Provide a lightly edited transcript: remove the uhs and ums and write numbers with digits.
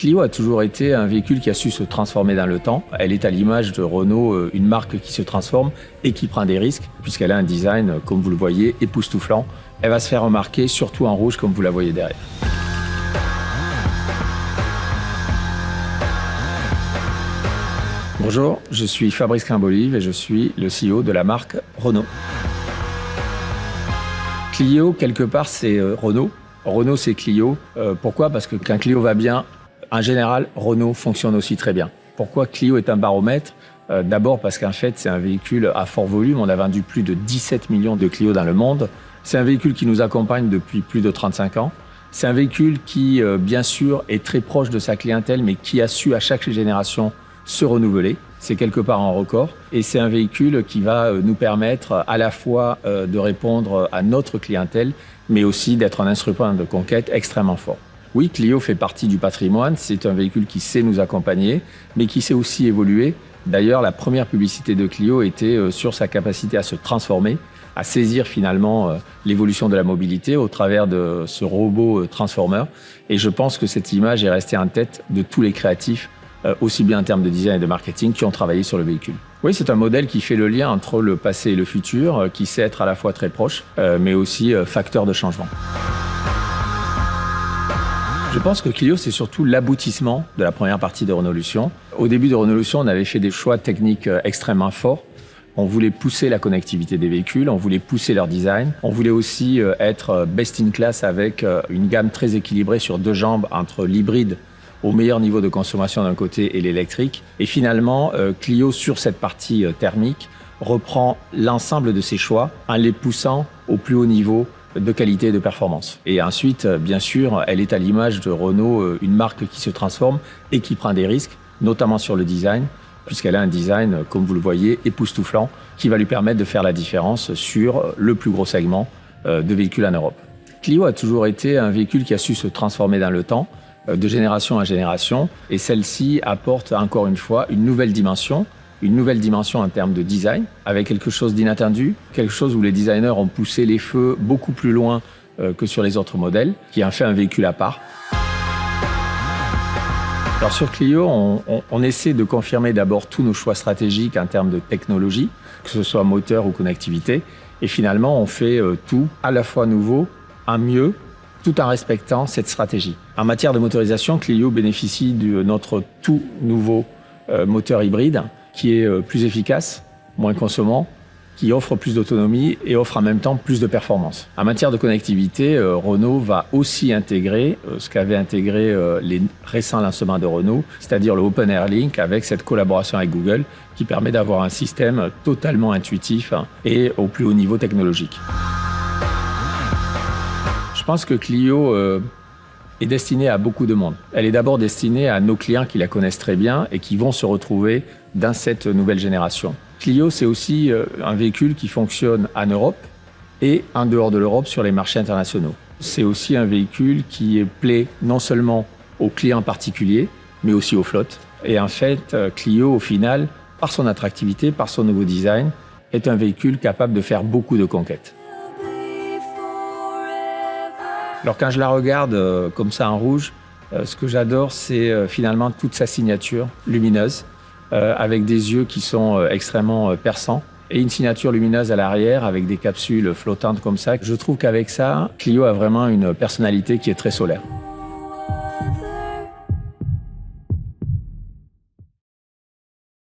Clio a toujours été un véhicule qui a su se transformer dans le temps. Elle est à l'image de Renault, une marque qui se transforme et qui prend des risques, puisqu'elle a un design, comme vous le voyez, époustouflant. Elle va se faire remarquer, surtout en rouge, comme vous la voyez derrière. Bonjour, je suis Fabrice Crimbollive et je suis le CEO de la marque Renault. Clio, quelque part, c'est Renault. Renault, c'est Clio. Pourquoi? Parce que quand Clio va bien, en général, Renault fonctionne aussi très bien. Pourquoi Clio est un baromètre? D'abord parce qu'en fait, c'est un véhicule à fort volume. On a vendu plus de 17 millions de Clio dans le monde. C'est un véhicule qui nous accompagne depuis plus de 35 ans. C'est un véhicule qui, bien sûr, est très proche de sa clientèle, mais qui a su à chaque génération se renouveler. C'est quelque part un record. Et c'est un véhicule qui va nous permettre à la fois de répondre à notre clientèle, mais aussi d'être un instrument de conquête extrêmement fort. Oui, Clio fait partie du patrimoine. C'est un véhicule qui sait nous accompagner, mais qui sait aussi évoluer. D'ailleurs, la première publicité de Clio était sur sa capacité à se transformer, à saisir finalement l'évolution de la mobilité au travers de ce robot Transformer. Et je pense que cette image est restée en tête de tous les créatifs, aussi bien en termes de design et de marketing, qui ont travaillé sur le véhicule. Oui, c'est un modèle qui fait le lien entre le passé et le futur, qui sait être à la fois très proche, mais aussi facteur de changement. Je pense que Clio, c'est surtout l'aboutissement de la première partie de Renaulution. Au début de Renaulution, on avait fait des choix techniques extrêmement forts. On voulait pousser la connectivité des véhicules, on voulait pousser leur design. On voulait aussi être best in class avec une gamme très équilibrée sur deux jambes entre l'hybride au meilleur niveau de consommation d'un côté et l'électrique. Et finalement, Clio, sur cette partie thermique, reprend l'ensemble de ses choix en les poussant au plus haut niveau de qualité et de performance. Et ensuite, bien sûr, elle est à l'image de Renault, une marque qui se transforme et qui prend des risques, notamment sur le design, puisqu'elle a un design, comme vous le voyez, époustouflant, qui va lui permettre de faire la différence sur le plus gros segment de véhicules en Europe. Clio a toujours été un véhicule qui a su se transformer dans le temps, de génération en génération, et celle-ci apporte encore une fois une nouvelle dimension en termes de design, avec quelque chose d'inattendu, quelque chose où les designers ont poussé les feux beaucoup plus loin que sur les autres modèles, qui en fait un véhicule à part. Alors sur Clio, on essaie de confirmer d'abord tous nos choix stratégiques en termes de technologie, que ce soit moteur ou connectivité, et finalement on fait tout à la fois nouveau, en mieux, tout en respectant cette stratégie. En matière de motorisation, Clio bénéficie de notre tout nouveau moteur hybride, qui est plus efficace, moins consommant, qui offre plus d'autonomie et offre en même temps plus de performance. En matière de connectivité, Renault va aussi intégrer ce qu'avaient intégré les récents lancements de Renault, c'est-à-dire le Open Air Link avec cette collaboration avec Google qui permet d'avoir un système totalement intuitif et au plus haut niveau technologique. Je pense que Clio est destinée à beaucoup de monde. Elle est d'abord destinée à nos clients qui la connaissent très bien et qui vont se retrouver dans cette nouvelle génération. Clio, c'est aussi un véhicule qui fonctionne en Europe et en dehors de l'Europe sur les marchés internationaux. C'est aussi un véhicule qui plaît non seulement aux clients particuliers, mais aussi aux flottes. Et en fait, Clio, au final, par son attractivité, par son nouveau design, est un véhicule capable de faire beaucoup de conquêtes. Alors quand je la regarde comme ça en rouge, ce que j'adore, c'est finalement toute sa signature lumineuse, avec des yeux qui sont extrêmement perçants, et une signature lumineuse à l'arrière avec des capsules flottantes comme ça. Je trouve qu'avec ça, Clio a vraiment une personnalité qui est très solaire.